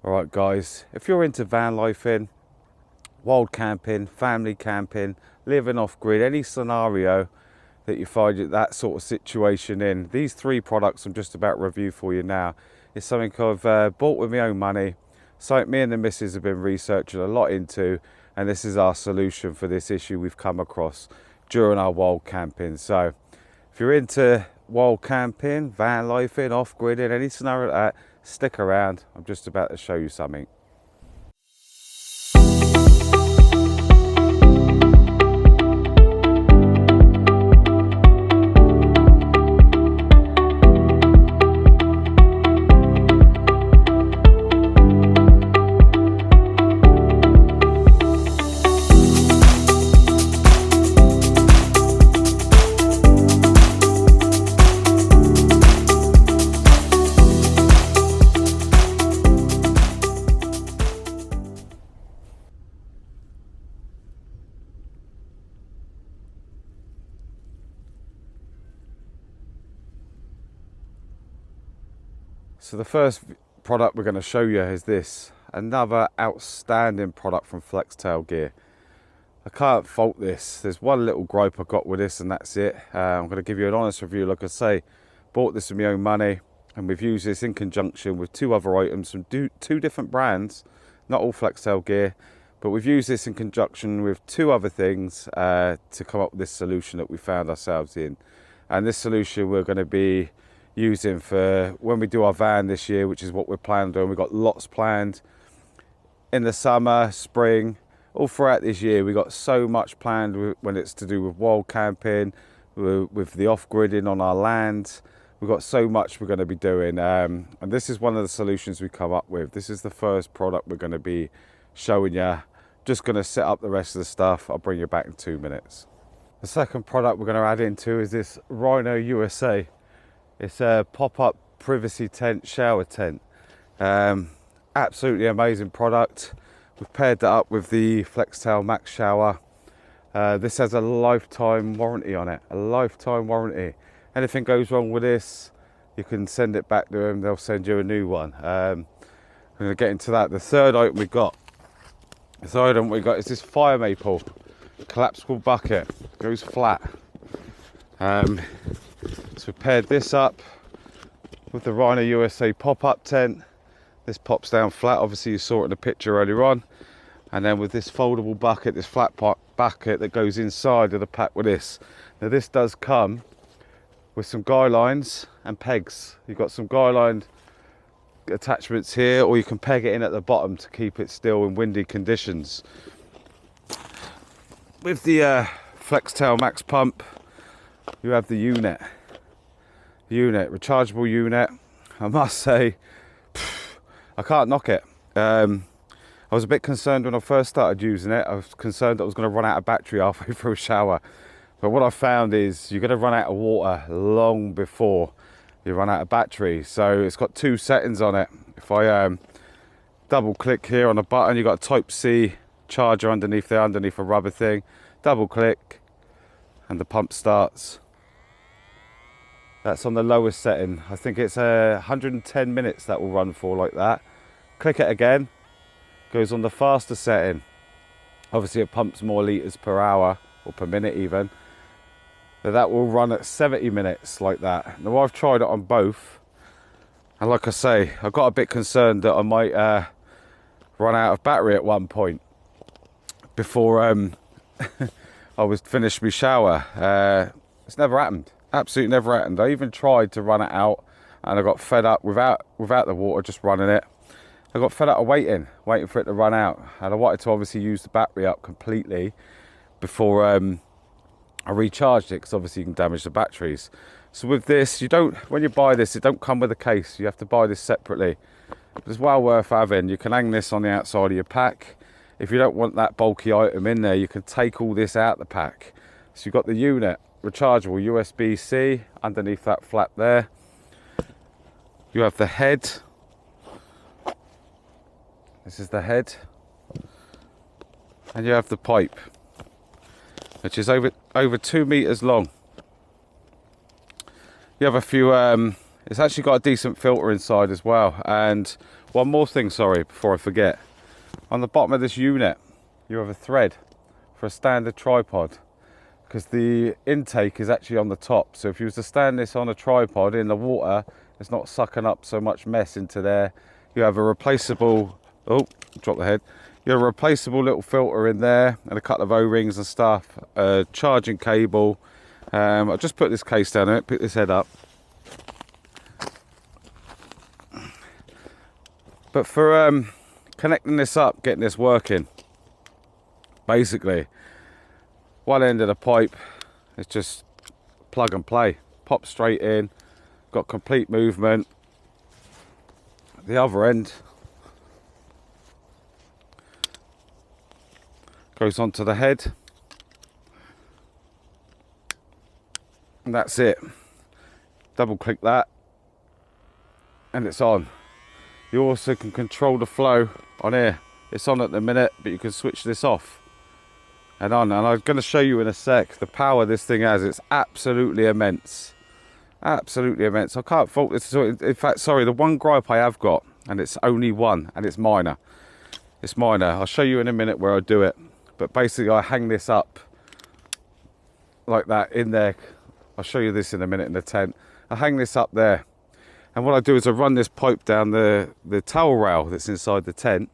Alright guys, if you're into van lifing, wild camping, family camping, living off grid, any scenario that you find that sort of situation in, these three products I'm just about to review for you now is something I've bought with my own money, something me and the missus have been researching a lot into, and this is our solution for this issue we've come across during our wild camping. So if you're into wild camping, van lifing, off-gridding, any scenario like that, stick around. I'm just about to show you something. So the first product we're going to show you is this, another outstanding product from FLEXTAIL gear. I can't fault this. There's one little gripe I got with this and that's it. I'm going to give you an honest review. Like I say, bought this with my own money and we've used this in conjunction with two other items from two different brands, not all FLEXTAIL gear, but we've used this in conjunction with two other things to come up with this solution that we found ourselves in. And this solution we're going to be using for when we do our van this year, which is what we're planning on. We've got lots planned in the summer, spring, all throughout this year. We've got so much planned when it's to do with wild camping, with the off-gridding on our land. We've got so much we're going to be doing, and this is one of the solutions we come up with. This is the first product we're going to be showing you. Just going to set up the rest of the stuff. I'll bring you back in 2 minutes. The second product we're going to add into is this Rhino USA. It's a pop-up privacy tent, shower tent. Absolutely amazing product. We've paired that up with the FLEXTAIL Max shower. This has a lifetime warranty on it, a lifetime warranty. Anything goes wrong with this, you can send it back to them, they'll send you a new one. I'm going to get into that. The third item we got is this fire maple collapsible bucket, goes flat. So we paired this up with the Rhino USA pop-up tent. This pops down flat, obviously you saw it in the picture earlier on. And then with this foldable bucket, this flat bucket that goes inside of the pack with this. Now this does come with some guy lines and pegs. You've got some guy line attachments here, or you can peg it in at the bottom to keep it still in windy conditions. With the FLEXTAIL Max pump, you have the unit, rechargeable unit. I must say, I can't knock it. I was a bit concerned when I first started using it. I was concerned that I was going to run out of battery halfway through a shower. But what I found is you're going to run out of water long before you run out of battery. So it's got two settings on it. If I double click here on the button, you've got a Type-C charger underneath there, underneath a rubber thing. Double click and the pump starts. That's on the lowest setting. I think it's 110 minutes that will run for like that. Click it again, goes on the faster setting. Obviously it pumps more litres per hour or per minute even. So that will run at 70 minutes like that. Now I've tried it on both, and like I say, I got a bit concerned that I might run out of battery at one point before I was finished my shower. It's never happened. Absolutely never happened. I even tried to run it out and I got fed up without the water, just running it. I got fed up of waiting for it to run out, and I wanted to obviously use the battery up completely before I recharged it, because obviously you can damage the batteries. So with this, when you buy this, it don't come with a case. You have to buy this separately. But it's well worth having. You can hang this on the outside of your pack. If you don't want that bulky item in there, you can take all this out the pack. So you've got the unit, rechargeable USB-C underneath that flap there. You have the head. This is the head. And you have the pipe, which is over 2 meters long. You have a few, it's actually got a decent filter inside as well. And One more thing, sorry, before I forget. On the bottom of this unit, you have a thread for a standard tripod, because the intake is actually on the top. So if you was to stand this on a tripod in the water, it's not sucking up so much mess into there. You have a replaceable, oh, drop the head. You have a replaceable little filter in there and a couple of O-rings and stuff, a charging cable. I'll just put this case down and pick this head up. But for connecting this up, getting this working, basically, one end of the pipe is just plug and play. Pop straight in, got complete movement. The other end goes onto the head. And that's it. Double click that and it's on. You also can control the flow on here. It's on at the minute, but you can switch this off and on. And I'm going to show you in a sec the power this thing has. It's absolutely immense. Absolutely immense. I can't fault this. In fact, sorry, the one gripe I have got, and it's only one, and it's minor. It's minor. I'll show you in a minute where I do it. But basically, I hang this up like that in there. I'll show you this in a minute in the tent. I hang this up there. And what I do is I run this pipe down the towel rail that's inside the tent.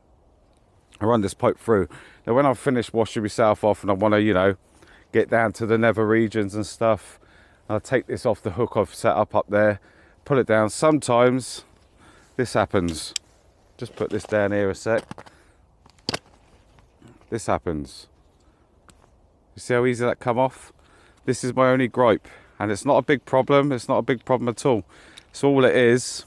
I run this pipe through. Now when I've finished washing myself off and I want to, you know, get down to the nether regions and stuff, I'll take this off the hook I've set up there, pull it down. Sometimes this happens. Just put this down here a sec. This happens. You see how easy that come off? This is my only gripe. And it's not a big problem. It's not a big problem at all. So all it is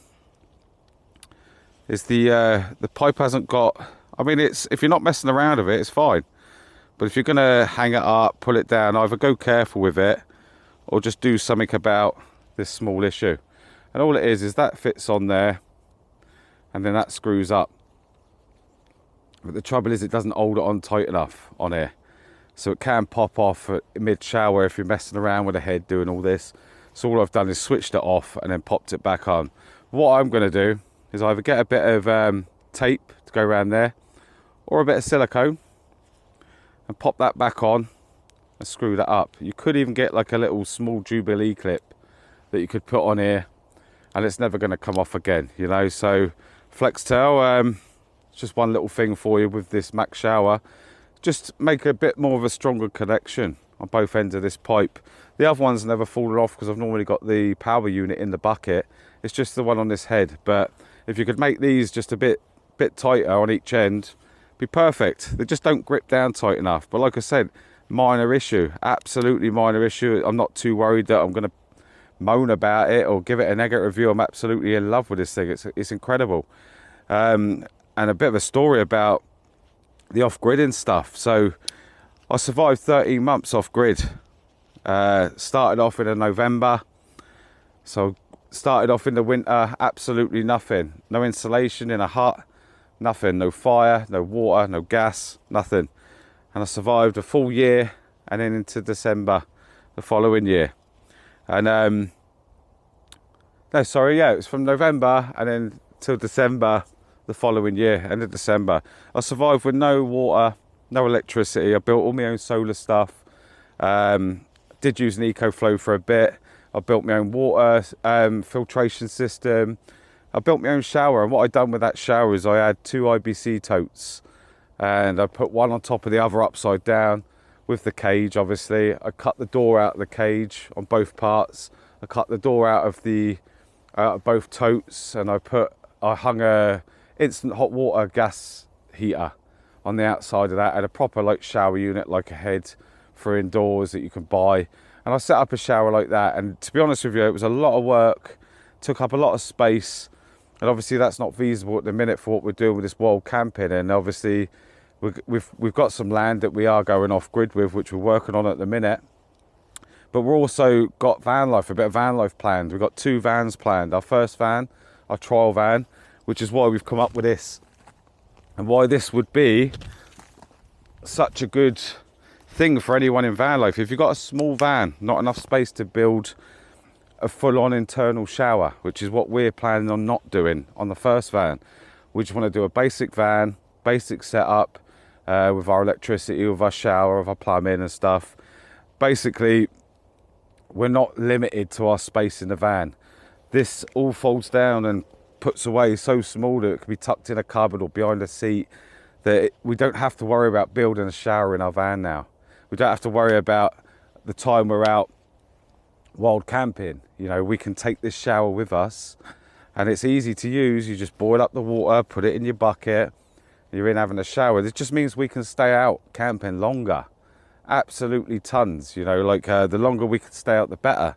the pipe hasn't got, I mean, it's, if you're not messing around with it, it's fine. But if you're going to hang it up, pull it down, either go careful with it or just do something about this small issue. And all it is that fits on there and then that screws up. But the trouble is it doesn't hold it on tight enough on here. So it can pop off mid-shower if you're messing around with the head doing all this. So all I've done is switched it off and then popped it back on. What I'm going to do is either get a bit of tape to go around there or a bit of silicone and pop that back on and screw that up. You could even get like a little small Jubilee clip that you could put on here and it's never going to come off again, you know. So FLEXTAIL, it's just one little thing for you with this max shower. Just make a bit more of a stronger connection on both ends of this pipe. The other one's never fallen off because I've normally got the power unit in the bucket. It's just the one on this head. But if you could make these just a bit tighter on each end, be perfect. They just don't grip down tight enough. But like I said, minor issue, absolutely minor issue. I'm not too worried that I'm going to moan about it or give it a negative review. I'm absolutely in love with this thing. It's incredible. And a bit of a story about the off-gridding stuff. So I survived 13 months off-grid. Started off in November. So started off in the winter, absolutely nothing. No insulation in a hut, nothing. No fire, no water, no gas, nothing. And I survived a full year and then into December the following year. And no, sorry, yeah, it was from November and then till December the following year, end of December. I survived with no water, no electricity. I built all my own solar stuff. Did use an EcoFlow for a bit. I built my own water filtration system. I built my own shower, and what I done with that shower is I had 2 IBC totes and I put one on top of the other upside down with the cage. Obviously I cut the door out of the cage on both parts. I cut the door out of both totes, and I hung a instant hot water gas heater on the outside of that. I had a proper like shower unit, like a head for indoors that you can buy, and I set up a shower like that. And to be honest with you, it was a lot of work, took up a lot of space, and obviously that's not feasible at the minute for what we're doing with this wild camping. And obviously we've got some land that we are going off grid with, which we're working on at the minute. But we're also got van life, a bit of van life planned. We've got 2 vans planned. Our first van, our trial van, which is why we've come up with this, and why this would be such a good thing for anyone in van life. If you've got a small van, not enough space to build a full-on internal shower, which is what we're planning on not doing on the first van. We just want to do a basic van, basic setup with our electricity, with our shower, with our plumbing and stuff. Basically, we're not limited to our space in the van. This all folds down and puts away so small that it can be tucked in a cupboard or behind a seat, that we don't have to worry about building a shower in our van now. We don't have to worry about the time we're out wild camping. You know, we can take this shower with us, and it's easy to use. You just boil up the water, put it in your bucket, you're in having a shower. This just means we can stay out camping longer. Absolutely tons, you know, like the longer we can stay out, the better.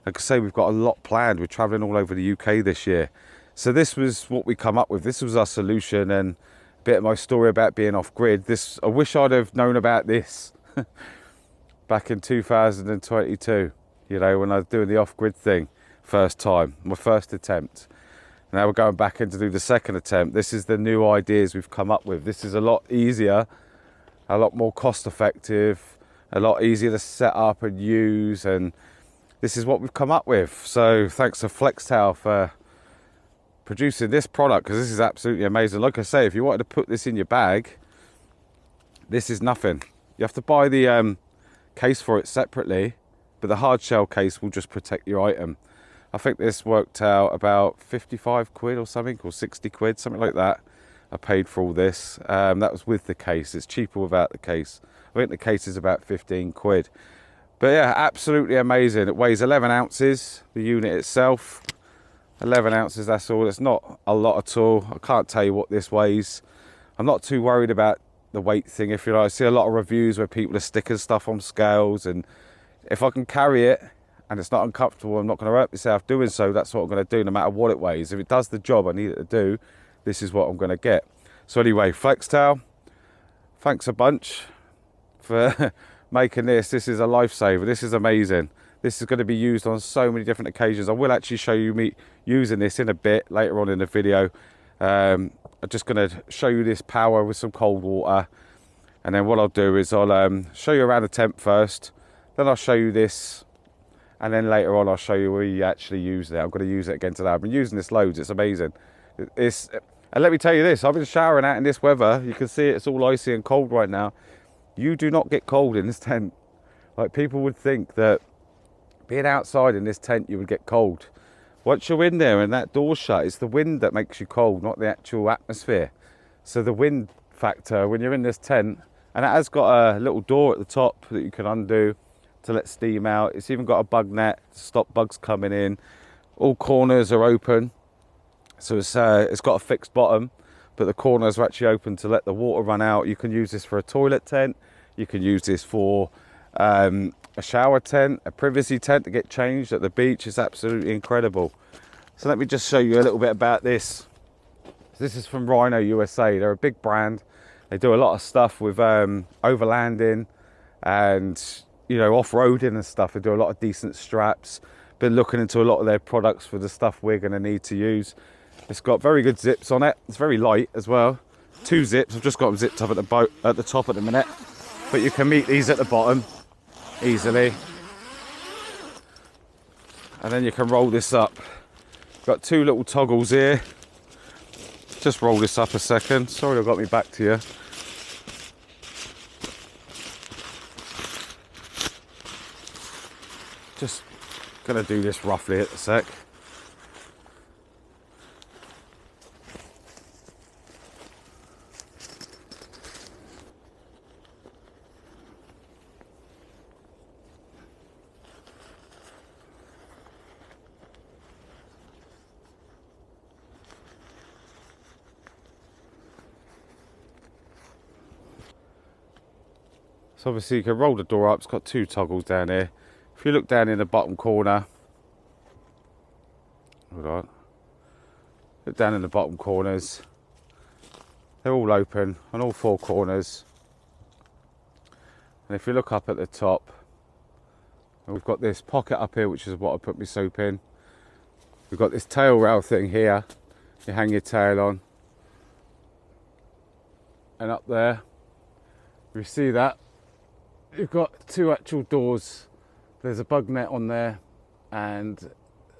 Like I say, we've got a lot planned. We're traveling all over the UK this year. So this was what we come up with. This was our solution, and a bit of my story about being off grid. I wish I'd have known about this back in 2022, you know, when I was doing the off grid thing first time, my first attempt. Now we're going back in to do the second attempt. This is the new ideas we've come up with. This is a lot easier, a lot more cost effective, a lot easier to set up and use, and this is what we've come up with. So thanks to FLEXTAIL for producing this product, because this is absolutely amazing. Like I say, if you wanted to put this in your bag, this is nothing. You have to buy the case for it separately, but the hard shell case will just protect your item. I think this worked out about 55 quid or something, or 60 quid, something like that. I paid for all this. That was with the case. It's cheaper without the case. I think the case is about 15 quid. But yeah, absolutely amazing. It weighs 11 ounces, the unit itself. 11 ounces, that's all. It's not a lot at all. I can't tell you what this weighs. I'm not too worried about the weight thing, if you like. I see a lot of reviews where people are sticking stuff on scales, and if I can carry it and it's not uncomfortable, I'm not going to hurt myself doing so. That's what I'm going to do, no matter what it weighs. If it does the job I need it to do, this is what I'm going to get. So anyway, FLEXTAIL, thanks a bunch for making this. This is a lifesaver. This is amazing. This is going to be used on so many different occasions. I will actually show you me using this in a bit later on in the video. I'm just going to show you this power with some cold water, and then what I'll do is I'll show you around the tent first, then I'll show you this, and then later on I'll show you where you actually use it. I'm going to use it again today. I've been using this loads. It's amazing. And let me tell you this, I've been showering out in this weather. You can see it's all icy and cold right now. You do not get cold in this tent. Like, people would think that being outside in this tent you would get cold. Once you're in there and that door's shut, it's the wind that makes you cold, not the actual atmosphere. So the wind factor when you're in this tent, and it has got a little door at the top that you can undo to let steam out. It's even got a bug net to stop bugs coming in. All corners are open, so it's got a fixed bottom, but the corners are actually open to let the water run out. You can use this for a toilet tent. You can use this for a shower tent, a privacy tent to get changed at the beach. It's absolutely incredible. So let me just show you a little bit about this. This is from Rhino USA. They're a big brand. They do a lot of stuff with overlanding and, you know, off-roading and stuff. They do a lot of decent straps. Been looking into a lot of their products for the stuff we're going to need to use. It's got very good zips on it. It's very light as well. 2 zips. I've just got them zipped up at the top at the minute, but you can meet these at the bottom easily, and then you can roll this up. Got 2 little toggles here. Just roll this up a second. Sorry, I got me back to you. Just gonna do this roughly at a sec. So obviously you can roll the door up. It's got 2 toggles down here. If you look down in the bottom corner, hold on, look down in the bottom corners, they're all open on all 4 corners. And if you look up at the top, we've got this pocket up here, which is what I put my soap in. We've got this tail rail thing here, you hang your tail on. And up there, you see that, you've got 2 actual doors. There's a bug net on there, and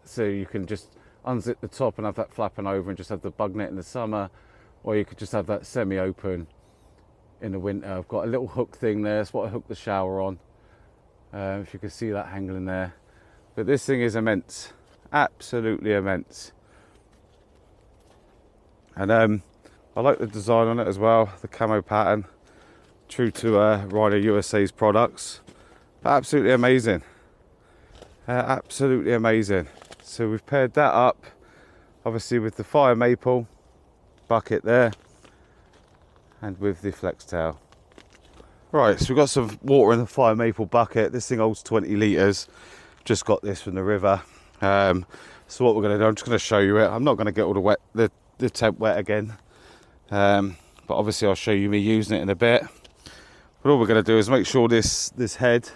so you can just unzip the top and have that flapping over and just have the bug net in the summer. or you could just have that semi-open in the winter. I've got a little hook thing there, that's what I hook the shower on. If you can see that hanging there. But this thing is immense, absolutely immense. And I like the design on it as well, the camo pattern, true to Rider USA's products. Absolutely amazing, absolutely amazing. So we've paired that up, obviously, with the fire maple bucket there, and with the FLEXTAIL. Right, so we've got some water in the fire maple bucket. This thing holds 20 litres. Just got this from the river. So what we're going to do, I'm just going to show you it. I'm not going to get all the tent wet again. But obviously I'll show you me using it in a bit. But all we're going to do is make sure this head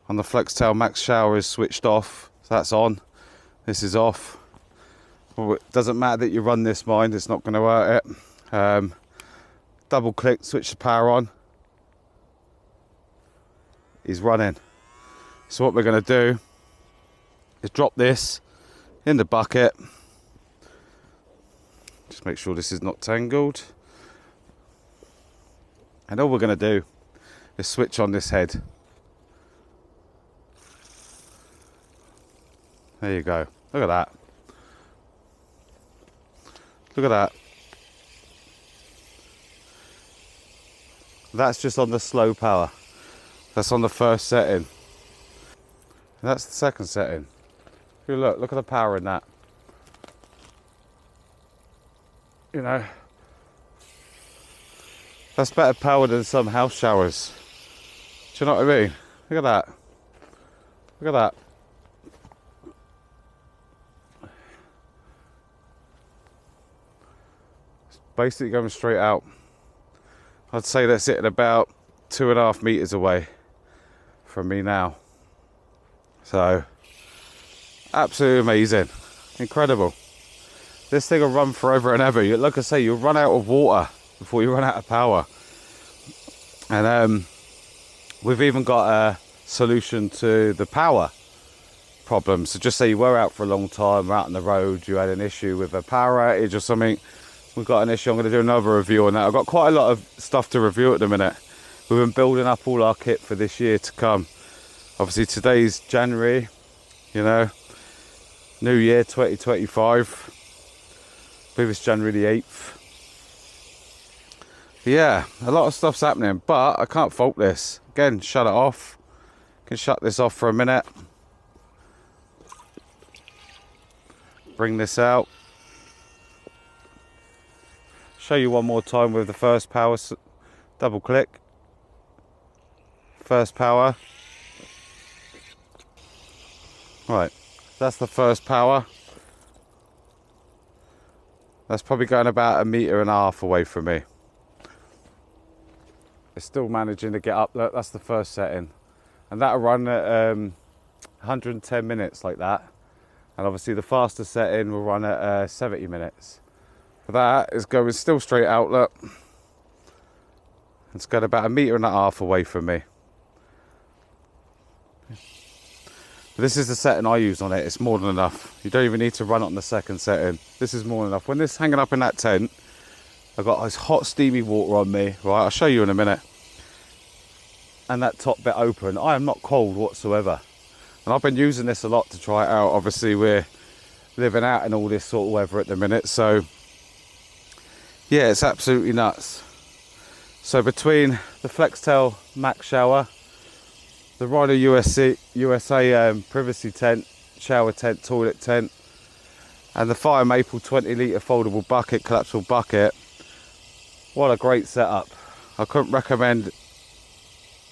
on the FLEXTAIL Max shower is switched off. So that's on. This is off. Well, it doesn't matter that you run this, mind, it's not going to hurt it. Double click, switch the power on. Is running. So what we're going to do is drop this in the bucket. Just make sure this is not tangled. And all we're going to do is switch on this head. There you go. Look at that. Look at that. That's just on the slow power. That's on the first setting. And that's the second setting. If you look at the power in that. You know, that's better power than some house showers. Do you know what I mean? Look at that. Look at that. It's basically going straight out. I'd say that's sitting about 2.5 meters away from me now. So absolutely amazing, incredible. This thing will run forever and ever. Like I say, you'll run out of water before you run out of power. And we've even got a solution to the power problem. So just say you were out for a long time, out on the road, you had an issue with a power outage or something, we've got an issue. I'm going to do another review on that. I've got quite a lot of stuff to review at the minute. We've been building up all our kit for this year to come. Obviously today's January, you know, New Year 2025. I believe it's January the 8th. But yeah, a lot of stuff's happening, but I can't fault this. Again, shut it off. Can shut this off for a minute. Bring this out. Show you one more time with the first power. Double click. First power. Right, that's the first power. That's probably going about 1.5 meters away from me. It's still managing to get up. Look, that's the first setting. And that'll run at 110 minutes like that. And obviously the faster setting will run at 70 minutes. But that is going still straight out, look. It's got about 1.5 meters away from me. But this is the setting I use on it. It's more than enough. You don't even need to run it on the second setting. This is more than enough. When this is hanging up in that tent, I've got this hot steamy water on me. Right, I'll show you in a minute. And that top bit open, I am not cold whatsoever. And I've been using this a lot to try it out. Obviously we're living out in all this sort of weather at the minute, so yeah, it's absolutely nuts. So between the FLEXTAIL Max shower, the Rider USA privacy tent, shower tent, toilet tent, and the Fire Maple 20 litre foldable bucket, collapsible bucket, what a great setup. I couldn't recommend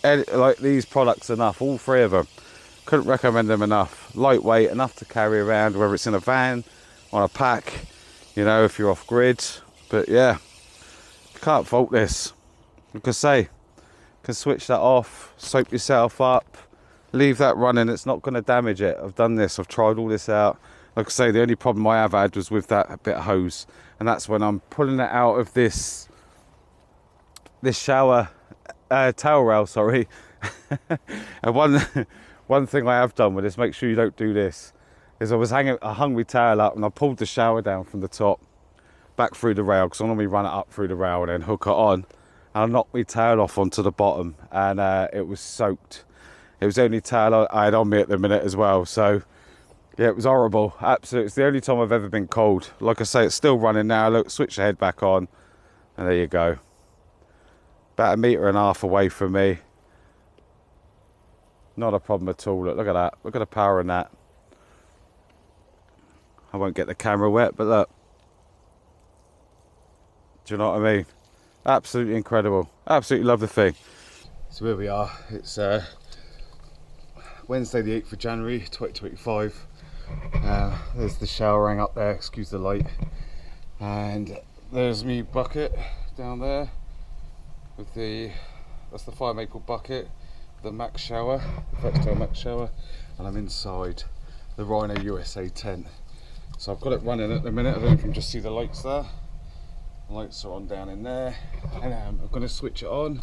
like these products enough, all three of them. Couldn't recommend them enough. Lightweight, enough to carry around, whether it's in a van, on a pack, you know, if you're off grid. But yeah, can't fault this. Like I say, can switch that off, soap yourself up, leave that running. It's not going to damage it. I've done this, I've tried all this out. Like I say, the only problem I have had was with that bit of hose, and that's when I'm pulling it out of this shower towel rail, sorry. And one thing I have done with this, make sure you don't do this, is I hung my towel up and I pulled the shower down from the top. back through the rail, because I normally run it up through the rail and then hook it on, and I knocked my tail off onto the bottom, and it was soaked. It was the only tail I had on me at the minute as well, so yeah, it was horrible. Absolutely, it's the only time I've ever been cold. Like I say, it's still running now. Look, switch the head back on, and there you go. About 1.5 meters away from me. Not a problem at all. Look at that. Look at the power in that. I won't get the camera wet, but look. Do you know what I mean? Absolutely incredible. Absolutely love the thing. So here we are. It's Wednesday the 8th of January 2025. There's the shower ring up there, excuse the light. And there's me bucket down there with that's the fire maple bucket, the Max shower, the FLEXTAIL Max shower, and I'm inside the Rhino USA tent. So I've got it running at the minute. I don't know if you can just see the lights there. The lights are on down in there, and I'm going to switch it on.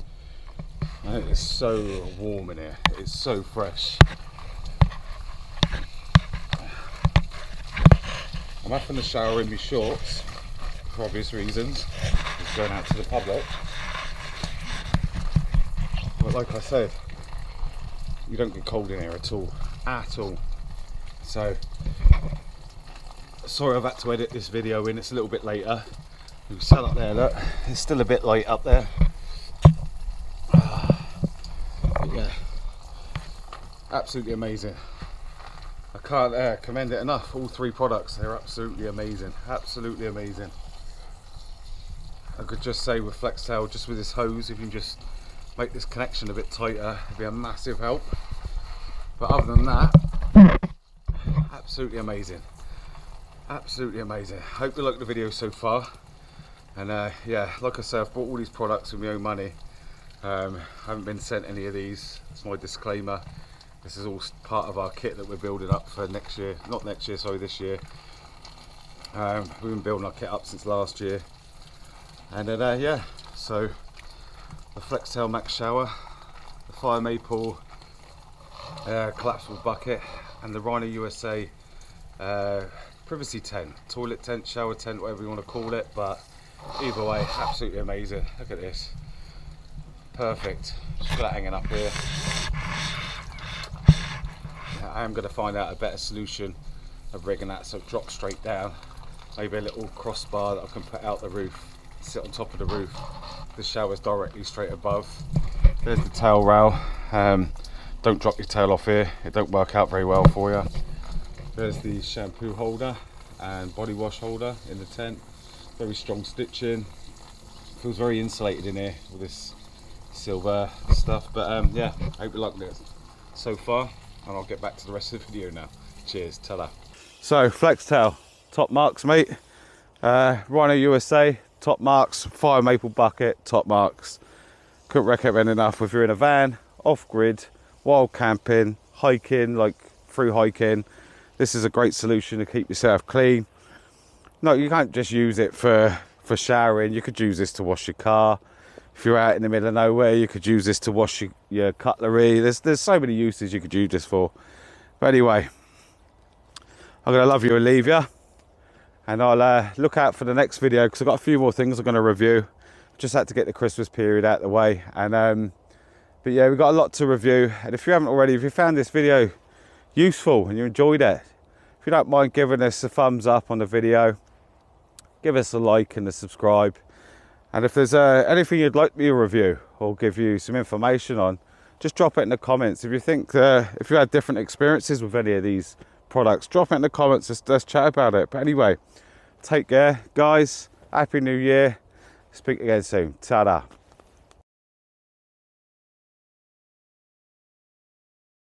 And it is so warm in here. It's so fresh. I'm having to shower in my shorts for obvious reasons. It's going out to the public. But like I said, you don't get cold in here at all. At all. So, sorry I've had to edit this video in. It's a little bit later. You can sat up there, look. It's still a bit light up there. But yeah, absolutely amazing. I can't commend it enough. All 3 products, they're absolutely amazing. Absolutely amazing. I could just say with FLEXTAIL, just with this hose, if you can just make this connection a bit tighter, it'd be a massive help. But other than that, absolutely amazing. Absolutely amazing. Hope you liked the video so far. And yeah, like I say, I've bought all these products with my own money. Haven't been sent any of these. That's my disclaimer. This is all part of our kit that we're building up for next year. Not next year, sorry, this year. We've been building our kit up since last year. And then yeah, so the FLEXTAIL Max shower, the fire maple collapsible bucket, and the Rhino USA privacy tent, toilet tent, shower tent, whatever you want to call it. But either way, absolutely amazing. Look at this. Perfect. Just got that hanging up here. I am going to find out a better solution of rigging that so it drops straight down. Maybe a little crossbar that I can put out the roof, sit on top of the roof. The shower's directly straight above. There's the tail rail. Don't drop your tail off here. It don't work out very well for you. There's the shampoo holder and body wash holder in the tent. Very strong stitching. Feels very insulated in here with this silver stuff. But yeah, I hope you like this so far. And I'll get back to the rest of the video now. Cheers, ta-da. So, FLEXTAIL, top marks, mate. Rhino USA, top marks. Fire maple bucket, top marks. Couldn't recommend enough if you're in a van, off-grid, wild camping, hiking, like through hiking. This is a great solution to keep yourself clean. No, you can't just use it for showering. You could use this to wash your car. If you're out in the middle of nowhere, you could use this to wash your cutlery. There's so many uses you could use this for. But anyway, I'm going to love you and leave you. And I'll look out for the next video, because I've got a few more things I'm going to review. Just had to get the Christmas period out of the way. And but yeah, we've got a lot to review. And if you haven't already, if you found this video useful and you enjoyed it, if you don't mind giving us a thumbs up on the video, give us a like and a subscribe. And if there's anything you'd like me to review or give you some information on, just drop it in the comments. If you think, if you had different experiences with any of these products, drop it in the comments. Let's chat about it. But anyway, take care, guys. Happy New Year. Speak again soon. Ta-da.